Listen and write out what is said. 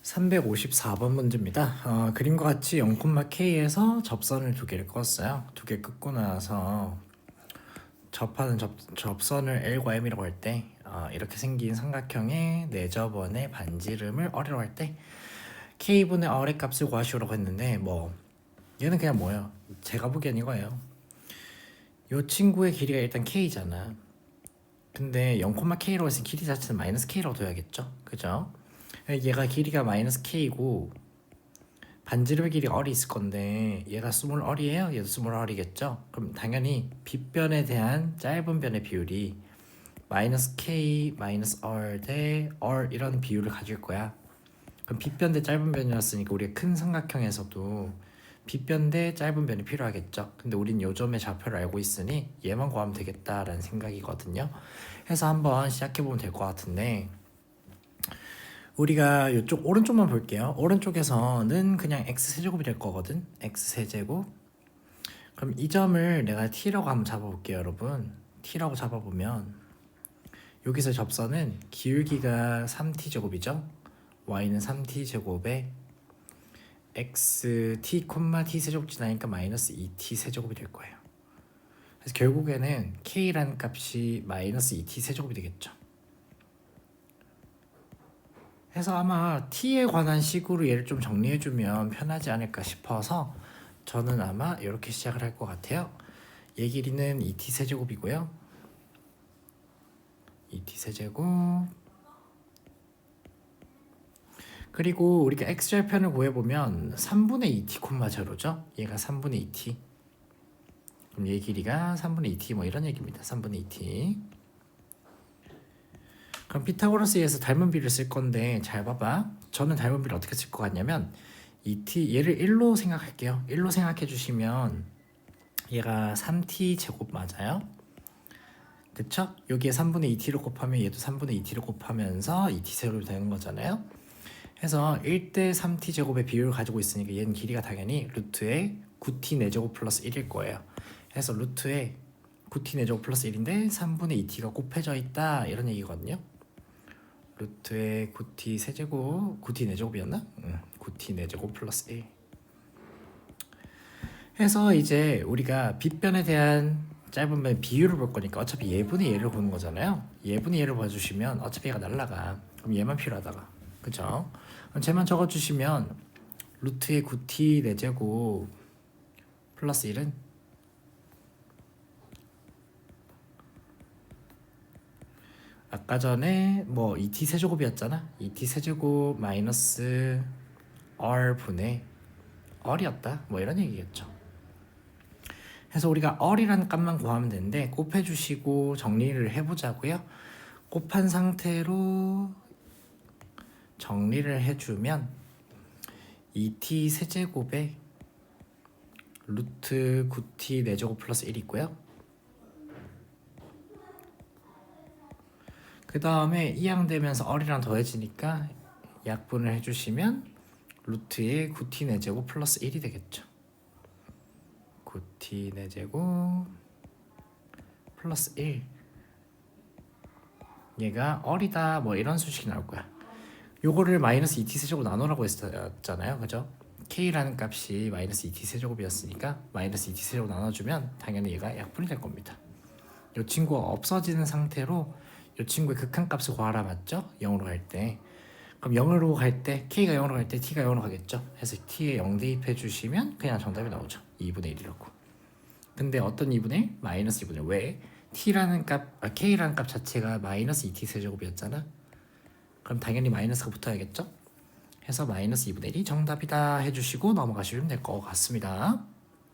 354번 문제입니다. 그림과 같이 0,K에서 접선을 두 개를 그었어요. 두 개 긋고 나서 접하는 접선을 L과 M이라고 할 때 이렇게 생긴 삼각형의 내접원의 반지름을 R이라고 할 때 K분의 R의 값을 구하시오라고 했는데 얘는 그냥 뭐예요? 제가 보기엔 이거예요. 이 친구의 길이가 일단 K잖아. 근데 0,K라고 했으니 길이 자체는 마이너스 K라고 둬야겠죠? 그죠? 얘가 길이가 마이너스 K고 반지름의 길이가 R이 있을 건데 얘가 스몰 R이에요? 얘도 스몰 R이겠죠? 그럼 당연히 빗변에 대한 짧은 변의 비율이 마이너스 K 마이너스 R 대 R 이런 비율을 가질 거야. 그럼 빗변 대 짧은 변이었으니까 우리가 큰 삼각형에서도 빗변 대 짧은 변이 필요하겠죠. 근데 우린 요점의 좌표를 알고 있으니 얘만 구하면 되겠다라는 생각이거든요. 해서 한번 시작해보면 될 것 같은데 우리가 이쪽 오른쪽만 볼게요. 오른쪽에서는 그냥 x세제곱이 될 거거든. x세제곱. 그럼 이 점을 내가 t라고 한번 잡아볼게요, 여러분. t라고 잡아보면 여기서 접선은 기울기가 3t제곱이죠. y는 3t제곱에 x t, t 세제곱 지나니까 마이너스 2t 세제곱이 될 거예요. 그래서 결국에는 k라는 값이 마이너스 2t 세제곱이 되겠죠. 해서 아마 t에 관한 식으로 얘를 좀 정리해주면 편하지 않을까 싶어서 저는 아마 이렇게 시작을 할 것 같아요. 얘 길이는 2t 세제곱이고요. 2t 세제곱. 그리고 우리가 x절편을 구해보면 3분의 2t, 제로죠. 얘가 3분의 2t. 그럼 얘 길이가 3분의 2t 뭐 이런 얘기입니다. 3분의 2t. 그럼 피타고라스에서 닮은 비를 쓸 건데 잘 봐봐. 저는 닮은 비를 어떻게 쓸 것 같냐면 2t 얘를 1로 생각할게요. 1로 생각해 주시면 얘가 3t 제곱 맞아요? 그쵸? 여기에 3분의 2t를 곱하면 얘도 3분의 2t를 곱하면서 2t 세제곱이 되는 거잖아요. 해서 1대 3t 제곱의 비율을 가지고 있으니까 얘는 길이가 당연히 루트에 9t 4제곱 플러스 1일 거예요. 해서 루트에 9t 4제곱 플러스 1인데 3분의 2t가 곱해져 있다 이런 얘기거든요. 루트에 9t 세제곱 9t 4제곱이었나? 9t 4제곱 플러스 1 해서 이제 우리가 빗변에 대한 짧은 변 비율을 볼 거니까 어차피 예분의 예를 보는 거잖아요. 예분의 예를 봐주시면 어차피 얘가 날라가. 그럼 얘만 필요하다가 그죠? 그럼 쟤만 적어주시면 루트에 9t 4제곱 플러스 1은 아까 전에 2t 세제곱이었잖아. 2t 세제곱 마이너스 r 분의 r이었다. 이런 얘기겠죠. 해서 우리가 r이라는 값만 구하면 되는데 곱해주시고 정리를 해보자고요. 곱한 상태로 정리를 해주면 2t 세제곱에 루트 9t 4제곱 플러스 1 있고요. 그 다음에 이항되면서 r이랑 더해지니까 약분을 해주시면 루트에 9t 4제곱 플러스 1이 되겠죠. 9t 4제곱 플러스 1 얘가 r이다 이런 수식이 나올 거야. 요거를 마이너스 2t 세제곱 나누라고 했었잖아요. 그죠? k라는 값이 마이너스 2t 세제곱이었으니까 마이너스 2t 세제곱 나눠주면 당연히 얘가 약분이 될 겁니다. 요 친구가 없어지는 상태로 이 친구의 극한값을 구하라 맞죠? 0으로 갈 때. 그럼 0으로 갈 때 k가 0으로 갈 때 t가 0으로 가겠죠? 해서 t에 0 대입해 주시면 그냥 정답이 나오죠. 2분의 1이라고. 근데 어떤 2분의 1? 마이너스 2분의 1. 왜? t라는 k라는 값 자체가 마이너스 2t 세제곱이었잖아. 그럼 당연히 마이너스가 붙어야겠죠? 해서 마이너스 2분의 1이 정답이다 해주시고 넘어가시면 될 것 같습니다.